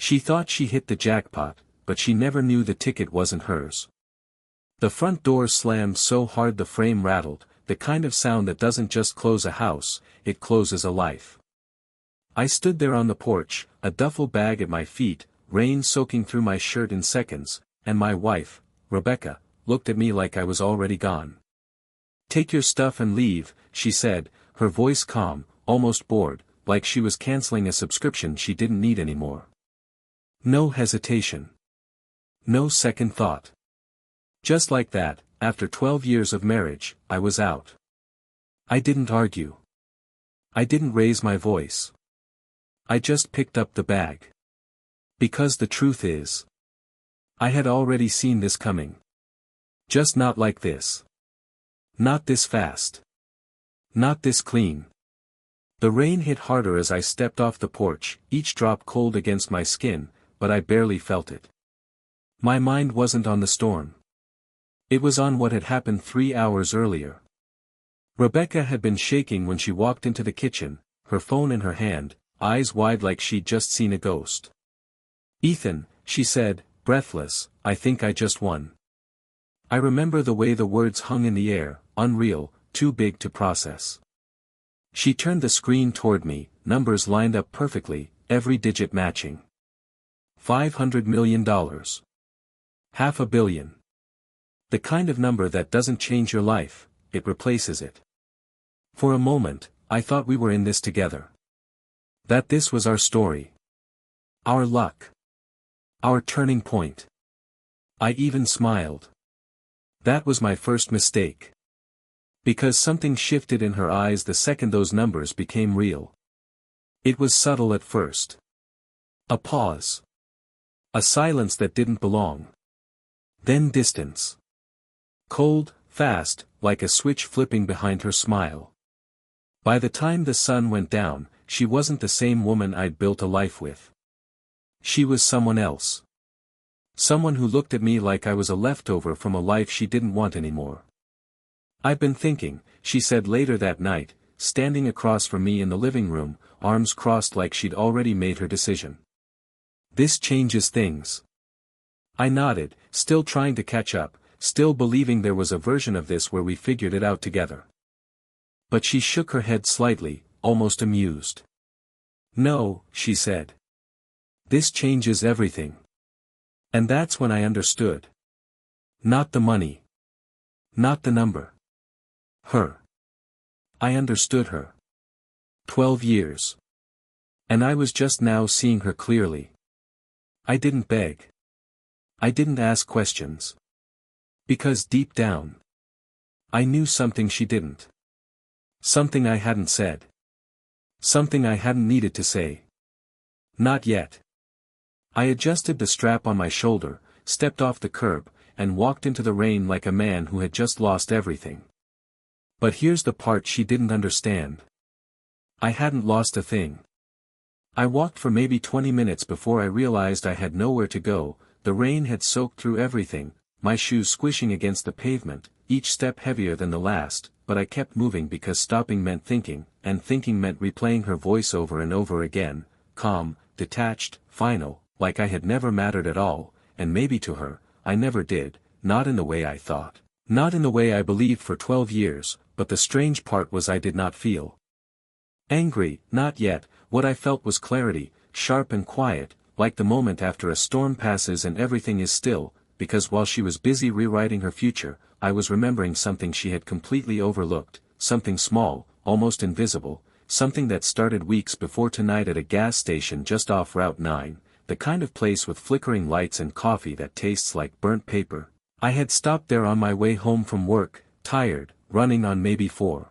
She thought she hit the jackpot, but she never knew the ticket wasn't hers. The front door slammed so hard the frame rattled, the kind of sound that doesn't just close a house, it closes a life. I stood there on the porch, a duffel bag at my feet, rain soaking through my shirt in seconds, and my wife, Rebecca, looked at me like I was already gone. "Take your stuff and leave," she said, her voice calm, almost bored, like she was canceling a subscription she didn't need anymore. No hesitation. No second thought. Just like that, after 12 years of marriage, I was out. I didn't argue. I didn't raise my voice. I just picked up the bag. Because the truth is, I had already seen this coming. Just not like this. Not this fast. Not this clean. The rain hit harder as I stepped off the porch, each drop cold against my skin, but I barely felt it. My mind wasn't on the storm. It was on what had happened 3 hours earlier. Rebecca had been shaking when she walked into the kitchen, her phone in her hand, eyes wide like she'd just seen a ghost. "Ethan," she said, breathless, "I think I just won." I remember the way the words hung in the air, unreal, too big to process. She turned the screen toward me, numbers lined up perfectly, every digit matching. $500 million. $500 million. The kind of number that doesn't change your life, it replaces it. For a moment, I thought we were in this together. That this was our story. Our luck. Our turning point. I even smiled. That was my first mistake. Because something shifted in her eyes the second those numbers became real. It was subtle at first. A pause. A silence that didn't belong. Then distance. Cold, fast, like a switch flipping behind her smile. By the time the sun went down, she wasn't the same woman I'd built a life with. She was someone else. Someone who looked at me like I was a leftover from a life she didn't want anymore. "I've been thinking," she said later that night, standing across from me in the living room, arms crossed like she'd already made her decision. "This changes things." I nodded, still trying to catch up, still believing there was a version of this where we figured it out together. But she shook her head slightly, almost amused. "No," she said. "This changes everything." And that's when I understood. Not the money. Not the number. Her. I understood her. 12 years. And I was just now seeing her clearly. I didn't beg. I didn't ask questions. Because deep down, I knew something she didn't. Something I hadn't said. Something I hadn't needed to say. Not yet. I adjusted the strap on my shoulder, stepped off the curb, and walked into the rain like a man who had just lost everything. But here's the part she didn't understand. I hadn't lost a thing. I walked for maybe 20 minutes before I realized I had nowhere to go. The rain had soaked through everything, my shoes squishing against the pavement, each step heavier than the last, but I kept moving because stopping meant thinking, and thinking meant replaying her voice over and over again, calm, detached, final, like I had never mattered at all, and maybe to her, I never did, not in the way I thought, not in the way I believed for 12 years, but the strange part was I did not feel angry, not yet. What I felt was clarity, sharp and quiet, like the moment after a storm passes and everything is still, because while she was busy rewriting her future, I was remembering something she had completely overlooked, something small, almost invisible, something that started weeks before tonight at a gas station just off Route 9, the kind of place with flickering lights and coffee that tastes like burnt paper. I had stopped there on my way home from work, tired, running on maybe 4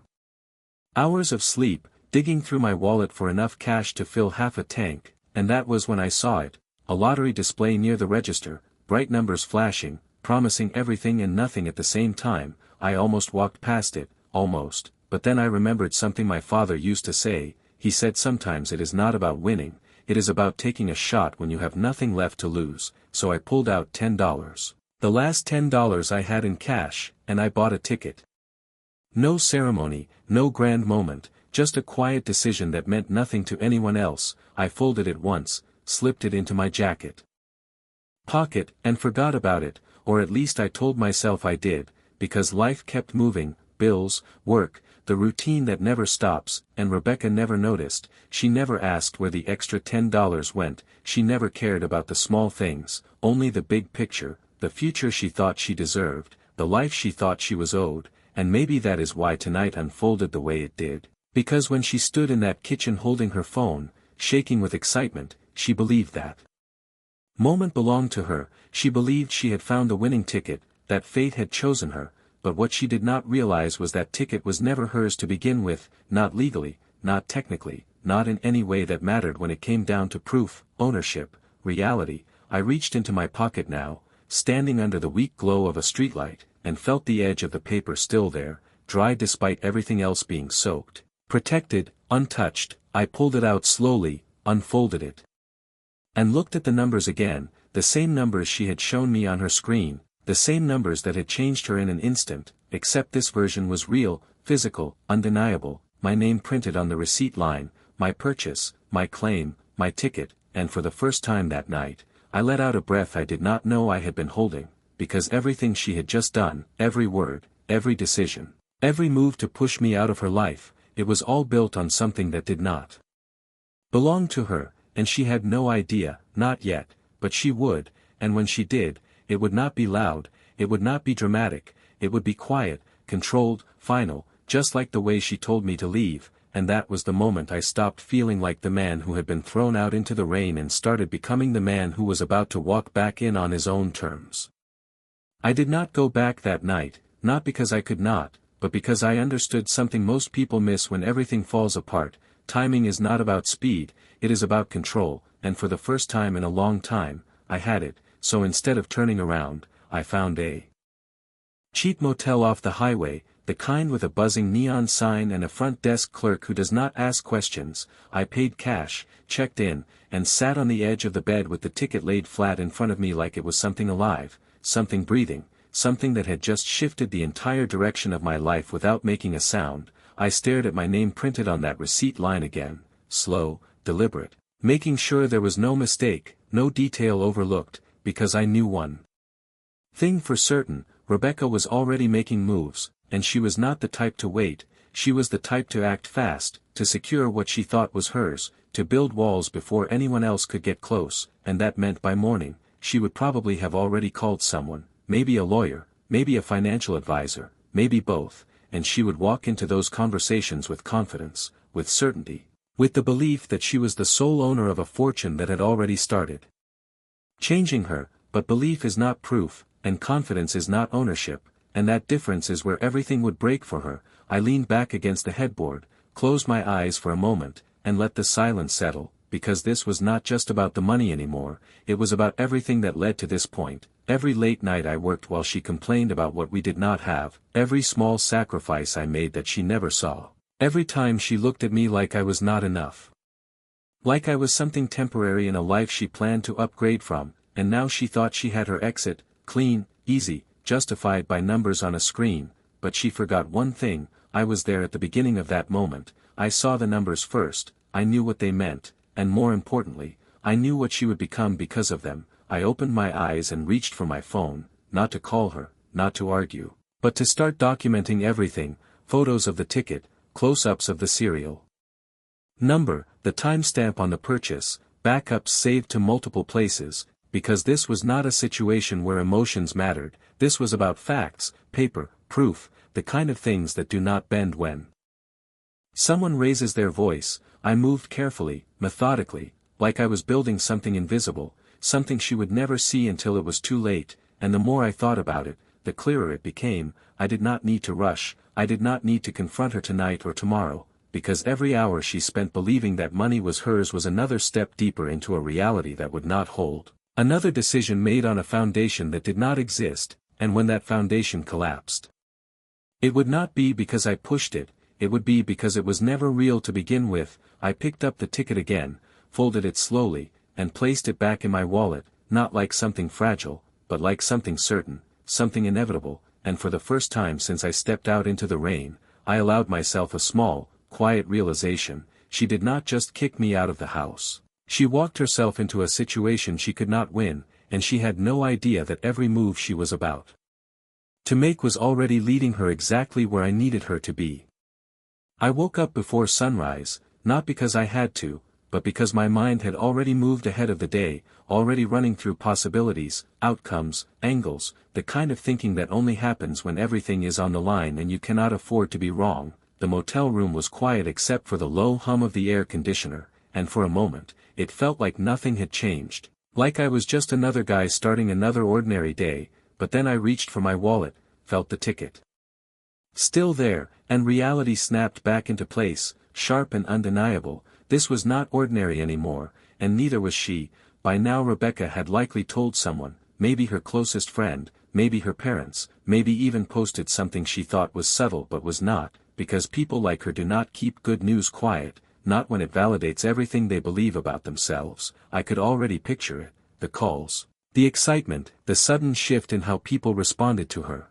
hours of sleep, digging through my wallet for enough cash to fill half a tank, and that was when I saw it, a lottery display near the register, bright numbers flashing, promising everything and nothing at the same time. I almost walked past it, almost, but then I remembered something my father used to say. He said sometimes it is not about winning, it is about taking a shot when you have nothing left to lose. So I pulled out $10. The last $10 I had in cash, and I bought a ticket. No ceremony, no grand moment, just a quiet decision that meant nothing to anyone else. I folded it once, slipped it into my jacket pocket, and forgot about it, or at least I told myself I did, because life kept moving, bills, work, the routine that never stops, and Rebecca never noticed. She never asked where the extra $10 went, she never cared about the small things, only the big picture, the future she thought she deserved, the life she thought she was owed, and maybe that is why tonight unfolded the way it did, because when she stood in that kitchen holding her phone, shaking with excitement, she believed that moment belonged to her. She believed she had found the winning ticket, that fate had chosen her, but what she did not realize was that ticket was never hers to begin with, not legally, not technically, not in any way that mattered when it came down to proof, ownership, reality. I reached into my pocket now, standing under the weak glow of a streetlight, and felt the edge of the paper still there, dry despite everything else being soaked, protected, untouched. I pulled it out slowly, unfolded it, and looked at the numbers again, the same numbers she had shown me on her screen, the same numbers that had changed her in an instant, except this version was real, physical, undeniable, my name printed on the receipt line, my purchase, my claim, my ticket, and for the first time that night, I let out a breath I did not know I had been holding, because everything she had just done, every word, every decision, every move to push me out of her life, it was all built on something that did not belong to her, and she had no idea, not yet, but she would, and when she did, it would not be loud, it would not be dramatic, it would be quiet, controlled, final, just like the way she told me to leave, and that was the moment I stopped feeling like the man who had been thrown out into the rain and started becoming the man who was about to walk back in on his own terms. I did not go back that night, not because I could not, but because I understood something most people miss when everything falls apart. Timing is not about speed, it is about control, and for the first time in a long time, I had it, so instead of turning around, I found a cheap motel off the highway, the kind with a buzzing neon sign and a front desk clerk who does not ask questions. I paid cash, checked in, and sat on the edge of the bed with the ticket laid flat in front of me like it was something alive, something breathing, something that had just shifted the entire direction of my life without making a sound. I stared at my name printed on that receipt line again, slow, deliberate, making sure there was no mistake, no detail overlooked, because I knew one thing for certain: Rebecca was already making moves, and she was not the type to wait, she was the type to act fast, to secure what she thought was hers, to build walls before anyone else could get close, and that meant by morning, she would probably have already called someone, maybe a lawyer, maybe a financial advisor, maybe both, and she would walk into those conversations with confidence, with certainty, with the belief that she was the sole owner of a fortune that had already started changing her. But belief is not proof, and confidence is not ownership, and that difference is where everything would break for her. I leaned back against the headboard, closed my eyes for a moment, and let the silence settle, because this was not just about the money anymore, it was about everything that led to this point. Every late night I worked while she complained about what we did not have, every small sacrifice I made that she never saw, every time she looked at me like I was not enough, like I was something temporary in a life she planned to upgrade from. And now she thought she had her exit, clean, easy, justified by numbers on a screen, but she forgot one thing: I was there at the beginning of that moment, I saw the numbers first, I knew what they meant, and more importantly, I knew what she would become because of them. I opened my eyes and reached for my phone, not to call her, not to argue, but to start documenting everything: photos of the ticket, close-ups of the serial number, the timestamp on the purchase, backups saved to multiple places. Because this was not a situation where emotions mattered, this was about facts, paper, proof, the kind of things that do not bend when someone raises their voice. I moved carefully, methodically, like I was building something invisible, something she would never see until it was too late, and the more I thought about it, the clearer it became. I did not need to rush, I did not need to confront her tonight or tomorrow, because every hour she spent believing that money was hers was another step deeper into a reality that would not hold. Another decision made on a foundation that did not exist, and when that foundation collapsed, it would not be because I pushed it, it would be because it was never real to begin with. I picked up the ticket again, folded it slowly, and placed it back in my wallet, not like something fragile, but like something certain, something inevitable, and for the first time since I stepped out into the rain, I allowed myself a small, quiet realization: she did not just kick me out of the house. She walked herself into a situation she could not win, and she had no idea that every move she was about to make was already leading her exactly where I needed her to be. I woke up before sunrise, not because I had to, but because my mind had already moved ahead of the day, already running through possibilities, outcomes, angles, the kind of thinking that only happens when everything is on the line and you cannot afford to be wrong. The motel room was quiet except for the low hum of the air conditioner, and for a moment, it felt like nothing had changed, like I was just another guy starting another ordinary day. But then I reached for my wallet, felt the ticket still there, and reality snapped back into place, sharp and undeniable. This was not ordinary anymore, and neither was she. By now Rebecca had likely told someone, maybe her closest friend, maybe her parents, maybe even posted something she thought was subtle but was not, because people like her do not keep good news quiet, not when it validates everything they believe about themselves. I could already picture it, the calls, the excitement, the sudden shift in how people responded to her.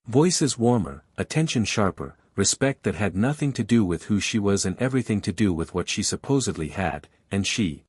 Voices warmer, attention sharper, respect that had nothing to do with who she was and everything to do with what she supposedly had, and she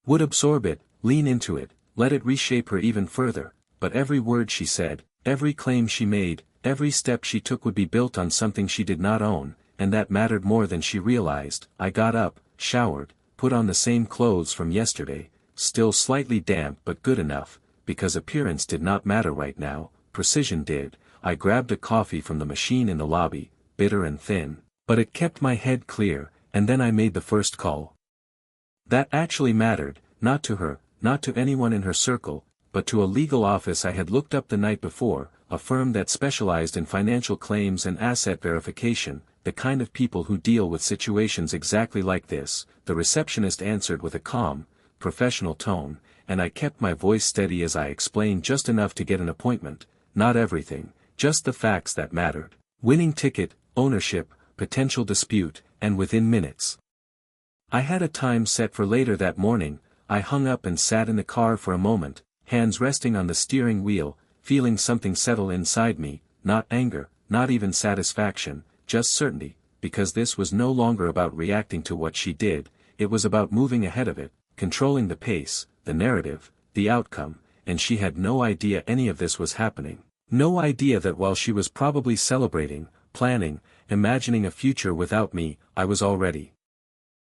would absorb it, lean into it, let it reshape her even further. But every word she said, every claim she made, every step she took would be built on something she did not own, and that mattered more than she realized. I got up, showered, put on the same clothes from yesterday, still slightly damp but good enough, because appearance did not matter right now, precision did. I grabbed a coffee from the machine in the lobby, bitter and thin, but it kept my head clear, and then I made the first call. That actually mattered, not to her, not to anyone in her circle, but to a legal office I had looked up the night before, a firm that specialized in financial claims and asset verification, the kind of people who deal with situations exactly like this. The receptionist answered with a calm, professional tone, and I kept my voice steady as I explained just enough to get an appointment, not everything, just the facts that mattered. Winning ticket, ownership, potential dispute, and within minutes. I had a time set for later that morning. I hung up and sat in the car for a moment, hands resting on the steering wheel, feeling something settle inside me, not anger, not even satisfaction, just certainty, because this was no longer about reacting to what she did, it was about moving ahead of it, controlling the pace, the narrative, the outcome, and she had no idea any of this was happening. No idea that while she was probably celebrating, planning, imagining a future without me, I was already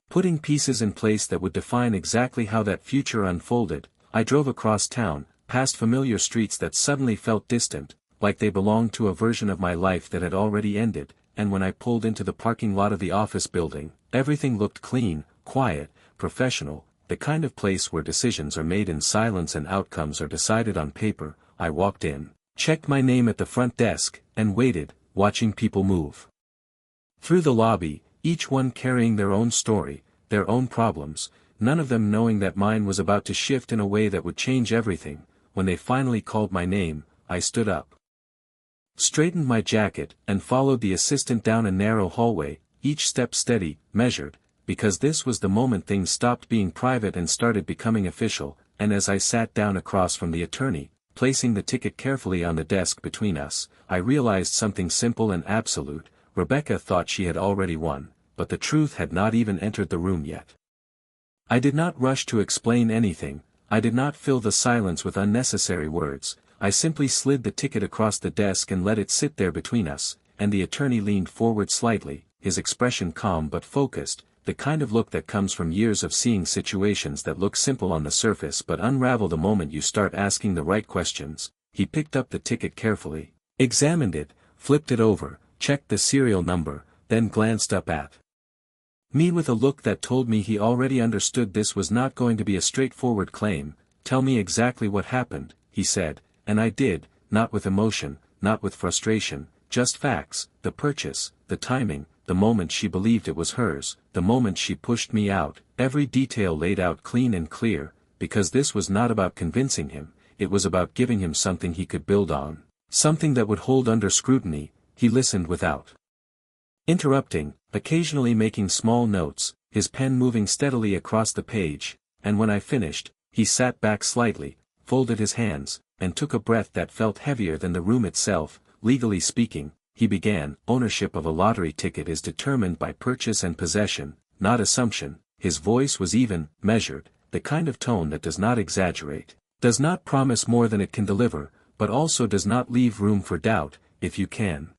putting pieces in place that would define exactly how that future unfolded. I drove across town, past familiar streets that suddenly felt distant, like they belonged to a version of my life that had already ended, and when I pulled into the parking lot of the office building, everything looked clean, quiet, professional, the kind of place where decisions are made in silence and outcomes are decided on paper. I walked in, checked my name at the front desk, and waited, watching people move through the lobby, each one carrying their own story, their own problems, none of them knowing that mine was about to shift in a way that would change everything. When they finally called my name, I stood up, straightened my jacket, and followed the assistant down a narrow hallway, each step steady, measured, because this was the moment things stopped being private and started becoming official. And as I sat down across from the attorney, placing the ticket carefully on the desk between us, I realized something simple and absolute. Rebecca thought she had already won, but the truth had not even entered the room yet. I did not rush to explain anything, I did not fill the silence with unnecessary words, I simply slid the ticket across the desk and let it sit there between us, and the attorney leaned forward slightly, his expression calm but focused, the kind of look that comes from years of seeing situations that look simple on the surface but unravel the moment you start asking the right questions. He picked up the ticket carefully, examined it, flipped it over, checked the serial number, then glanced up at me with a look that told me he already understood this was not going to be a straightforward claim. Tell me exactly what happened, he said, and I did, not with emotion, not with frustration, just facts, the purchase, the timing, the moment she believed it was hers, the moment she pushed me out, every detail laid out clean and clear, because this was not about convincing him, it was about giving him something he could build on, something that would hold under scrutiny. He listened without interrupting, occasionally making small notes, his pen moving steadily across the page, and when I finished, he sat back slightly, folded his hands, and took a breath that felt heavier than the room itself. Legally speaking, he began, ownership of a lottery ticket is determined by purchase and possession, not assumption. his voice was even, measured, the kind of tone that does not exaggerate, does not promise more than it can deliver, but also does not leave room for doubt. If you can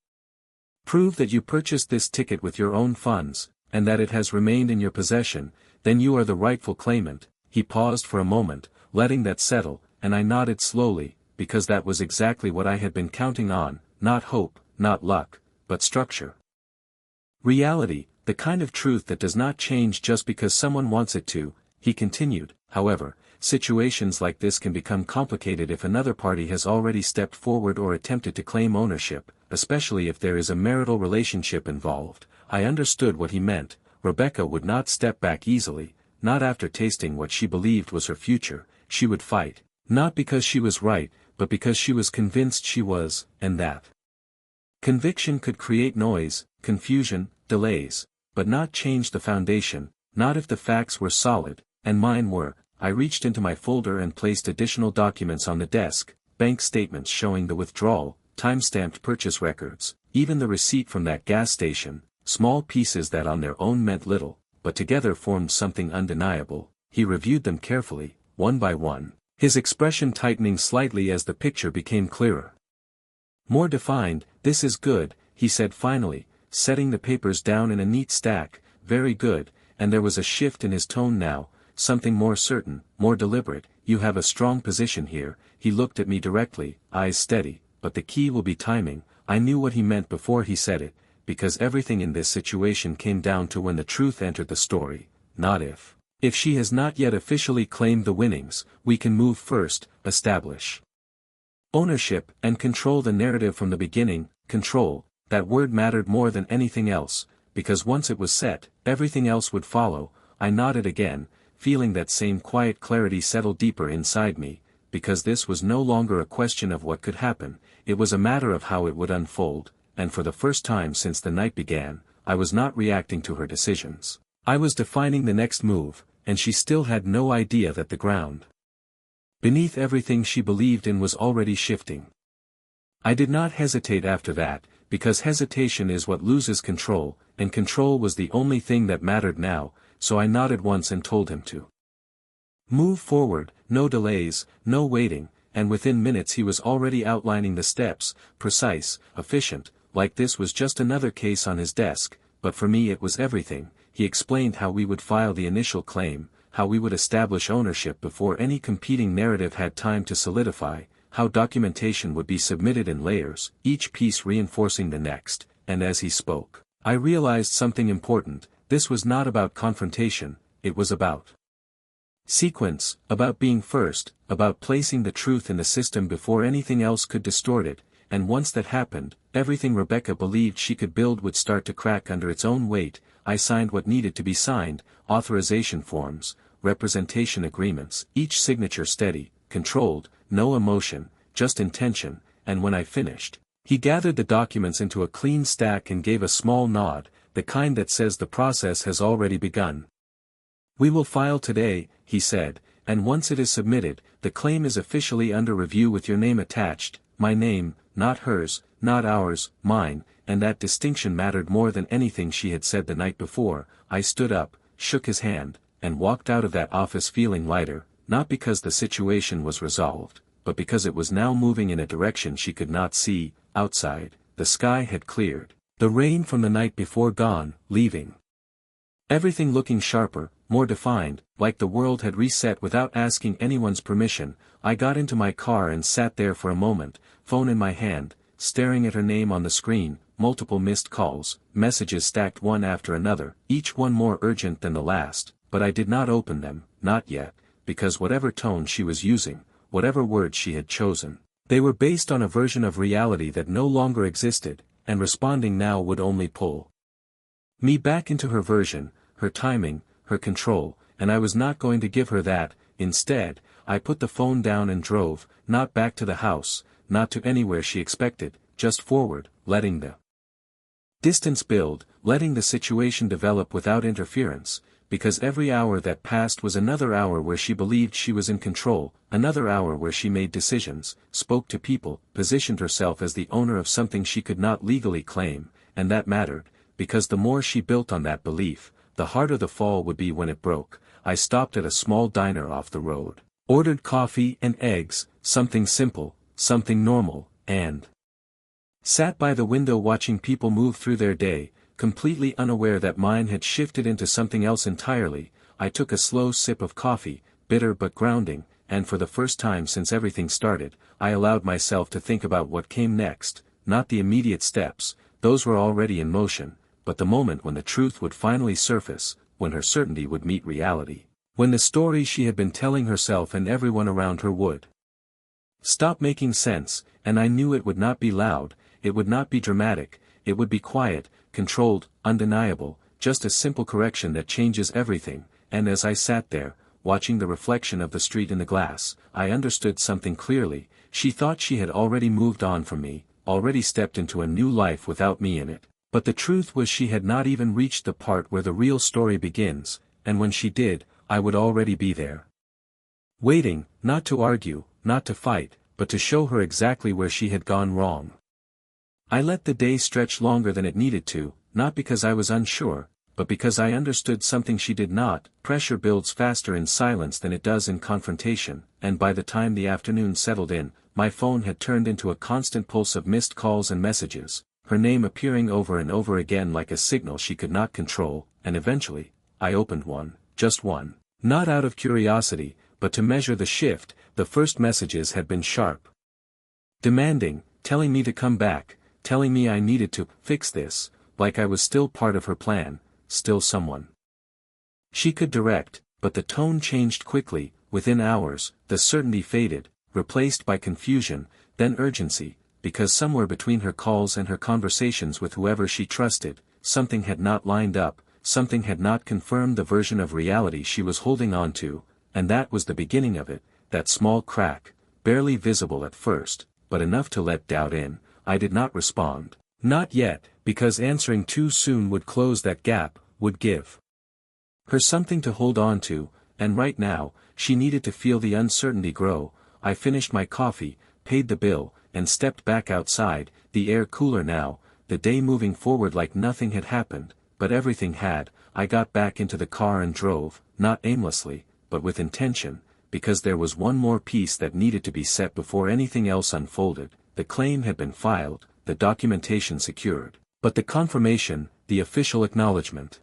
prove that you purchased this ticket with your own funds, and that it has remained in your possession, then you are the rightful claimant. He paused for a moment, letting that settle, and I nodded slowly, because that was exactly what I had been counting on, not hope, not luck, but structure. Reality, the kind of truth that does not change just because someone wants it to, he continued. However, situations like this can become complicated if another party has already stepped forward or attempted to claim ownership, especially if there is a marital relationship involved. I understood what he meant. Rebecca would not step back easily, not after tasting what she believed was her future. She would fight, not because she was right, but because she was convinced she was, and that conviction could create noise, confusion, delays, but not change the foundation, not if the facts were solid, and mine were. I reached into my folder and placed additional documents on the desk, bank statements showing the withdrawal, time-stamped purchase records, even the receipt from that gas station, small pieces that on their own meant little, but together formed something undeniable. He reviewed them carefully, one by one, his expression tightening slightly as the picture became clearer. More defined. This is good, he said finally, setting the papers down in a neat stack. Very good, and there was a shift in his tone now, something more certain, more deliberate. You have a strong position here. He looked at me directly, eyes steady, but the key will be timing. I knew what he meant before he said it, because everything in this situation came down to when the truth entered the story, not if. If she has not yet officially claimed the winnings, we can move first, establish ownership, and control the narrative from the beginning. Control, that word mattered more than anything else, because once it was set, everything else would follow. I nodded again, feeling that same quiet clarity settle deeper inside me, because this was no longer a question of what could happen, it was a matter of how it would unfold, and for the first time since the night began, I was not reacting to her decisions. I was defining the next move, and she still had no idea that the ground beneath everything she believed in was already shifting. I did not hesitate after that, because hesitation is what loses control, and control was the only thing that mattered now, so I nodded once and told him to move forward, no delays, no waiting, and within minutes he was already outlining the steps, precise, efficient, like this was just another case on his desk, but for me it was everything. He explained how we would file the initial claim, how we would establish ownership before any competing narrative had time to solidify, how documentation would be submitted in layers, each piece reinforcing the next, and as he spoke, I realized something important. This was not about confrontation, it was about sequence, about being first, about placing the truth in the system before anything else could distort it, and once that happened, everything Rebecca believed she could build would start to crack under its own weight. I signed what needed to be signed, authorization forms, representation agreements, each signature steady, controlled, no emotion, just intention, and when I finished, he gathered the documents into a clean stack and gave a small nod, the kind that says the process has already begun. We will file today, he said, and once it is submitted, the claim is officially under review with your name attached, my name, not hers, not ours, mine, and that distinction mattered more than anything she had said the night before. I stood up, shook his hand, and walked out of that office feeling lighter, not because the situation was resolved, but because it was now moving in a direction she could not see. Outside, the sky had cleared, the rain from the night before gone, leaving everything looking sharper, more defined, like the world had reset without asking anyone's permission. I got into my car and sat there for a moment, phone in my hand, staring at her name on the screen, multiple missed calls, messages stacked one after another, each one more urgent than the last, but I did not open them, not yet, because whatever tone she was using, whatever words she had chosen, they were based on a version of reality that no longer existed, and responding now would only pull me back into her version, her timing, her control, and I was not going to give her that. Instead, I put the phone down and drove, not back to the house, not to anywhere she expected, just forward, letting the distance build, letting the situation develop without interference, because every hour that passed was another hour where she believed she was in control, another hour where she made decisions, spoke to people, positioned herself as the owner of something she could not legally claim, and that mattered, because the more she built on that belief, the harder the fall would be when it broke. I stopped at a small diner off the road, ordered coffee and eggs, something simple, something normal, and sat by the window watching people move through their day, completely unaware that mine had shifted into something else entirely. I took a slow sip of coffee, bitter but grounding, and for the first time since everything started, I allowed myself to think about what came next, not the immediate steps, those were already in motion, but the moment when the truth would finally surface, when her certainty would meet reality, when the story she had been telling herself and everyone around her would stop making sense. And I knew it would not be loud, it would not be dramatic, it would be quiet, controlled, undeniable, just a simple correction that changes everything. And as I sat there, watching the reflection of the street in the glass, I understood something clearly. She thought she had already moved on from me, already stepped into a new life without me in it. But the truth was she had not even reached the part where the real story begins, and when she did, I would already be there. Waiting, not to argue, not to fight, but to show her exactly where she had gone wrong. I let the day stretch longer than it needed to, not because I was unsure, but because I understood something she did not. Pressure builds faster in silence than it does in confrontation, and by the time the afternoon settled in, my phone had turned into a constant pulse of missed calls and messages, her name appearing over and over again like a signal she could not control, and eventually, I opened one, just one. Not out of curiosity, but to measure the shift. The first messages had been sharp. Demanding, telling me to come back, telling me I needed to fix this, like I was still part of her plan, still someone she could direct, but the tone changed quickly. Within hours, the certainty faded, replaced by confusion, then urgency, because somewhere between her calls and her conversations with whoever she trusted, something had not lined up, something had not confirmed the version of reality she was holding on to, and that was the beginning of it, that small crack, barely visible at first, but enough to let doubt in. I did not respond. Not yet, because answering too soon would close that gap, would give her something to hold on to, and right now, she needed to feel the uncertainty grow. I finished my coffee, paid the bill, and stepped back outside, the air cooler now, the day moving forward like nothing had happened, but everything had. I got back into the car and drove, not aimlessly, but with intention, because there was one more piece that needed to be set before anything else unfolded. The claim had been filed, the documentation secured, but the confirmation, the official acknowledgement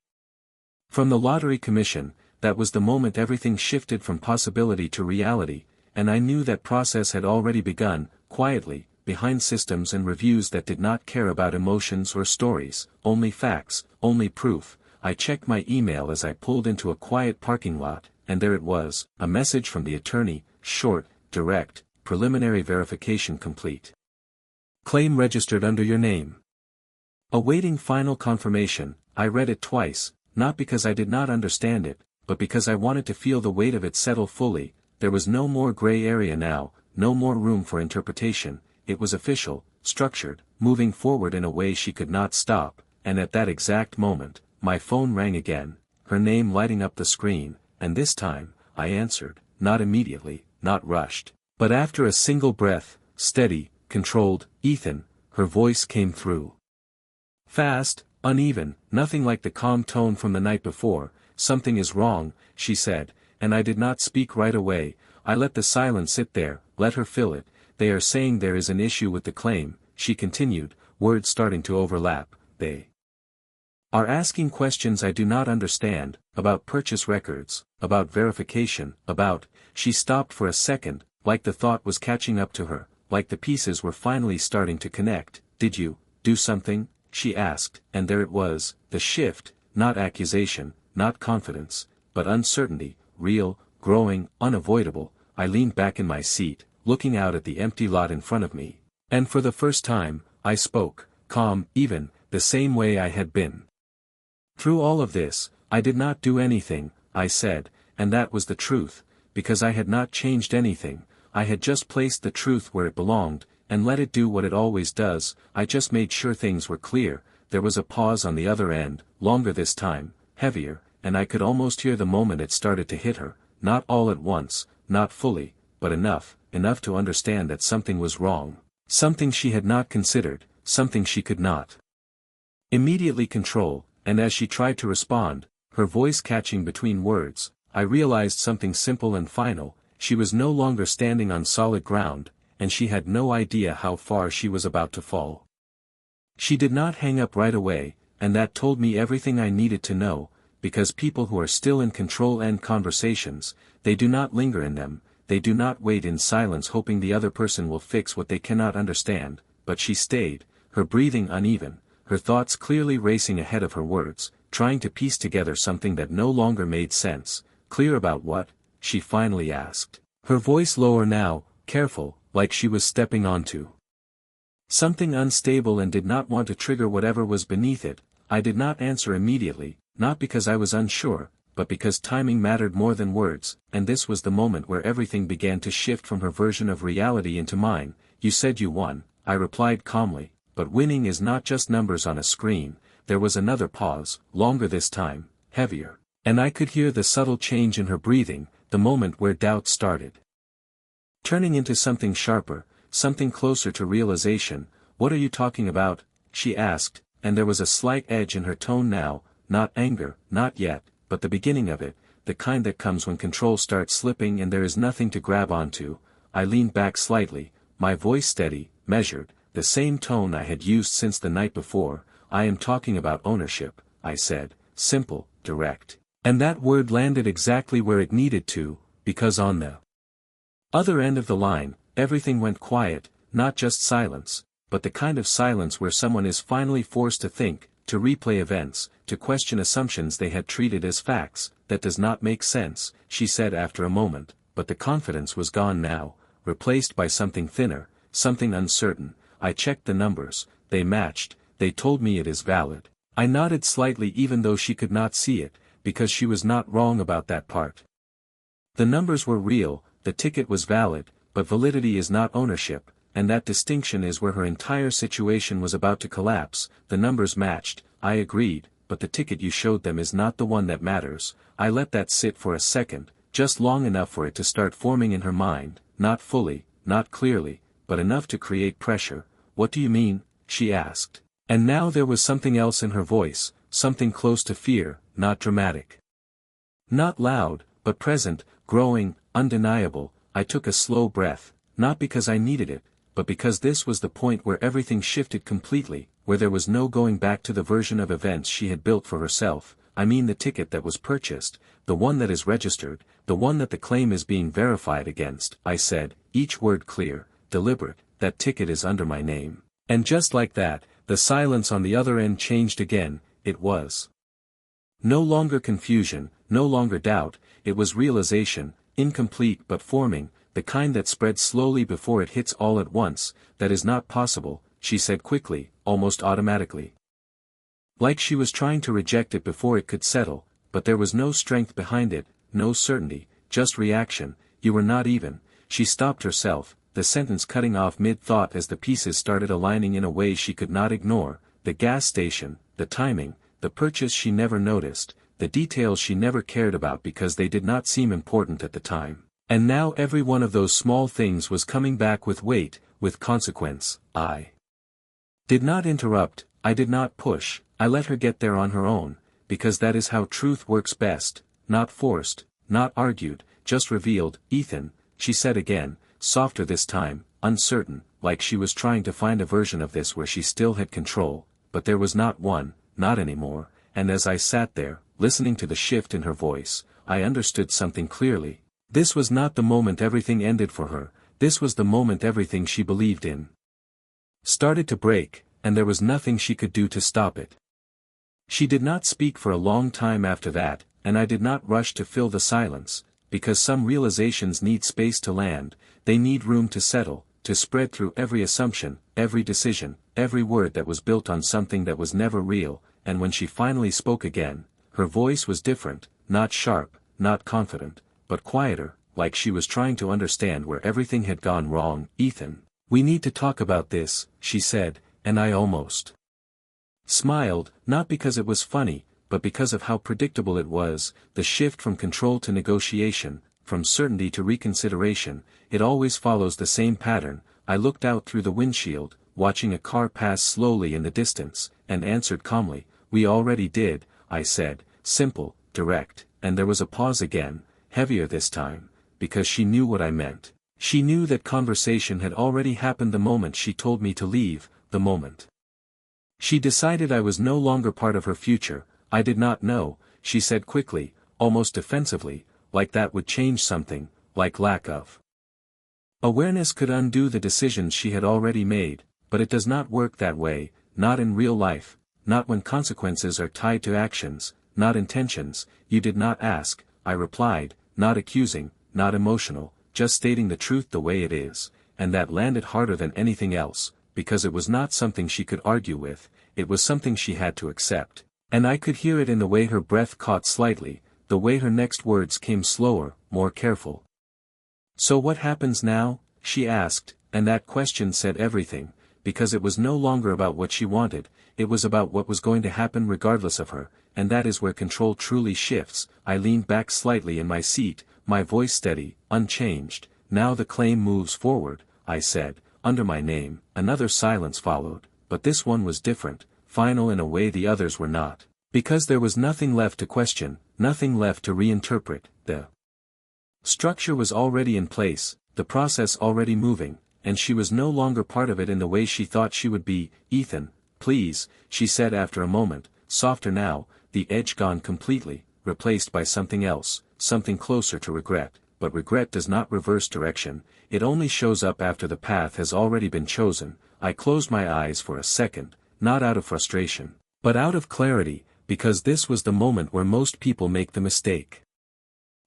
from the Lottery Commission, that was the moment everything shifted from possibility to reality, and I knew that process had already begun, quietly, behind systems and reviews that did not care about emotions or stories, only facts, only proof. I checked my email as I pulled into a quiet parking lot, and there it was, a message from the attorney, short, direct, preliminary verification complete. Claim registered under your name. Awaiting final confirmation. I read it twice, not because I did not understand it, but because I wanted to feel the weight of it settle fully. There was no more gray area now, no more room for interpretation. It was official, structured, moving forward in a way she could not stop, and at that exact moment, my phone rang again, her name lighting up the screen, and this time, I answered, not immediately, not rushed, but after a single breath, steady, controlled. Ethan, her voice came through. Fast, uneven, nothing like the calm tone from the night before. Something is wrong, she said, and I did not speak right away. I let the silence sit there, let her fill it. They are saying there is an issue with the claim, she continued, words starting to overlap. They are asking questions I do not understand, about purchase records, about verification, about. She stopped for a second, like the thought was catching up to her, like the pieces were finally starting to connect. Did you do something? She asked, and there it was, the shift, not accusation, not confidence, but uncertainty, real, growing, unavoidable. I leaned back in my seat, looking out at the empty lot in front of me, and for the first time, I spoke, calm, even, the same way I had been. Through all of this, I did not do anything, I said, and that was the truth, because I had not changed anything. I had just placed the truth where it belonged, and let it do what it always does. I just made sure things were clear. There was a pause on the other end, longer this time, heavier, and I could almost hear the moment it started to hit her, not all at once, not fully, but enough to understand that something was wrong, something she had not considered, something she could not immediately control, and as she tried to respond, her voice catching between words, I realized something simple and final: she was no longer standing on solid ground, and she had no idea how far she was about to fall. She did not hang up right away, and that told me everything I needed to know, because people who are still in control end conversations, they do not linger in them, they do not wait in silence hoping the other person will fix what they cannot understand, but she stayed, her breathing uneven, her thoughts clearly racing ahead of her words, trying to piece together something that no longer made sense. Clear about what? She finally asked, her voice lower now, careful, like she was stepping onto something unstable and did not want to trigger whatever was beneath it. I did not answer immediately, not because I was unsure, but because timing mattered more than words, and this was the moment where everything began to shift from her version of reality into mine. You said you won, I replied calmly, but winning is not just numbers on a screen. There was another pause, longer this time, heavier, and I could hear the subtle change in her breathing, the moment where doubt started turning into something sharper, something closer to realization. What are you talking about? She asked, and there was a slight edge in her tone now, not anger, not yet, but the beginning of it, the kind that comes when control starts slipping and there is nothing to grab onto. I leaned back slightly, my voice steady, measured, the same tone I had used since the night before. I am talking about ownership, I said, simple, direct. And that word landed exactly where it needed to, because on the other end of the line, everything went quiet, not just silence, but the kind of silence where someone is finally forced to think, to replay events, to question assumptions they had treated as facts. That does not make sense, she said after a moment, but the confidence was gone now, replaced by something thinner, something uncertain. I checked the numbers, they matched, they told me it is valid. I nodded slightly even though she could not see it, because she was not wrong about that part. The numbers were real, the ticket was valid, but validity is not ownership, and that distinction is where her entire situation was about to collapse. The numbers matched, I agreed, but the ticket you showed them is not the one that matters. I let that sit for a second, just long enough for it to start forming in her mind, not fully, not clearly, but enough to create pressure. What do you mean? She asked. And now there was something else in her voice, something close to fear, not dramatic. Not loud, but present, growing, undeniable. I took a slow breath, not because I needed it, but because this was the point where everything shifted completely, where there was no going back to the version of events she had built for herself. I mean the ticket that was purchased, the one that is registered, the one that the claim is being verified against, I said, each word clear, deliberate. That ticket is under my name. And just like that, the silence on the other end changed again. It was no longer confusion, no longer doubt, it was realization, incomplete but forming, the kind that spreads slowly before it hits all at once. That is not possible, she said quickly, almost automatically. Like she was trying to reject it before it could settle, but there was no strength behind it, no certainty, just reaction. You were not even. She stopped herself, the sentence cutting off mid-thought as the pieces started aligning in a way she could not ignore. The gas station, the timing, the purchase she never noticed, the details she never cared about because they did not seem important at the time. And now every one of those small things was coming back with weight, with consequence. I did not interrupt, I did not push, I let her get there on her own, because that is how truth works best, not forced, not argued, just revealed. Ethan, she said again, softer this time, uncertain, like she was trying to find a version of this where she still had control, but there was not one, not anymore. And as I sat there, listening to the shift in her voice, I understood something clearly. This was not the moment everything ended for her, this was the moment everything she believed in started to break, and there was nothing she could do to stop it. She did not speak for a long time after that, and I did not rush to fill the silence, because some realizations need space to land, they need room to settle, to spread through every assumption, every decision, every word that was built on something that was never real. And when she finally spoke again, her voice was different, not sharp, not confident, but quieter, like she was trying to understand where everything had gone wrong. Ethan, we need to talk about this, she said, and I almost smiled, not because it was funny, but because of how predictable it was. The shift from control to negotiation, from certainty to reconsideration, it always follows the same pattern. I looked out through the windshield, watching a car pass slowly in the distance, and answered calmly. We already did, I said, simple, direct, and there was a pause again, heavier this time, because she knew what I meant. She knew that conversation had already happened the moment she told me to leave, the moment she decided I was no longer part of her future. I did not know, she said quickly, almost defensively, like that would change something, like lack of awareness could undo the decisions she had already made, but it does not work that way, not in real life, not when consequences are tied to actions, not intentions. You did not ask, I replied, not accusing, not emotional, just stating the truth the way it is, and that landed harder than anything else, because it was not something she could argue with, it was something she had to accept. And I could hear it in the way her breath caught slightly, the way her next words came slower, more careful. So what happens now? She asked, and that question said everything, because it was no longer about what she wanted, it was about what was going to happen regardless of her, and that is where control truly shifts. I leaned back slightly in my seat, my voice steady, unchanged. Now the claim moves forward, I said, under my name. Another silence followed, but this one was different, final in a way the others were not. Because there was nothing left to question, nothing left to reinterpret, the structure was already in place, the process already moving, and she was no longer part of it in the way she thought she would be. Ethan, please, she said after a moment, softer now, the edge gone completely, replaced by something else, something closer to regret. But regret does not reverse direction, it only shows up after the path has already been chosen. I closed my eyes for a second, not out of frustration, but out of clarity, because this was the moment where most people make the mistake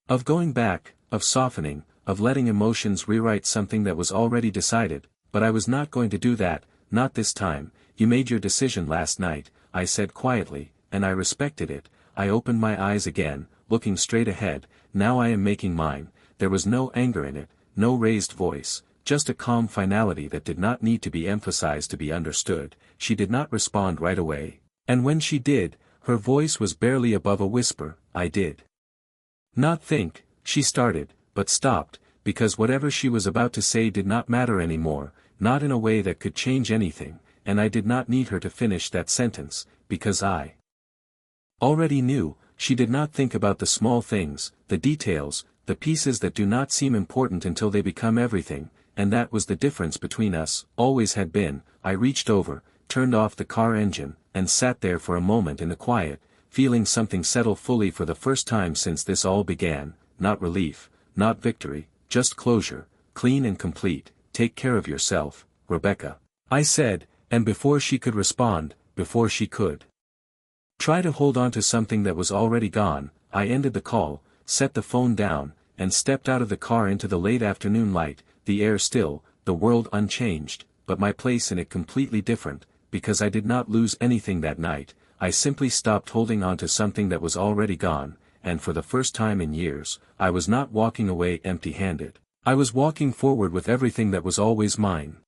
of going back, of softening, of letting emotions rewrite something that was already decided. But I was not going to do that, not this time. You made your decision last night, I said quietly, and I respected it. I opened my eyes again, looking straight ahead. Now I am making mine. There was no anger in it, no raised voice, just a calm finality that did not need to be emphasized to be understood. She did not respond right away, and when she did, her voice was barely above a whisper. I did not think, she started, but stopped, because whatever she was about to say did not matter anymore, not in a way that could change anything, and I did not need her to finish that sentence, because I already knew. She did not think about the small things, the details, the pieces that do not seem important until they become everything, and that was the difference between us, always had been. I reached over, turned off the car engine, and sat there for a moment in the quiet, feeling something settle fully for the first time since this all began. Not relief, not victory, just closure, clean and complete. Take care of yourself, Rebecca, I said, and before she could respond, before she could try to hold on to something that was already gone, I ended the call, set the phone down, and stepped out of the car into the late afternoon light, the air still, the world unchanged, but my place in it completely different, because I did not lose anything that night. I simply stopped holding on to something that was already gone, and for the first time in years, I was not walking away empty-handed. I was walking forward with everything that was always mine.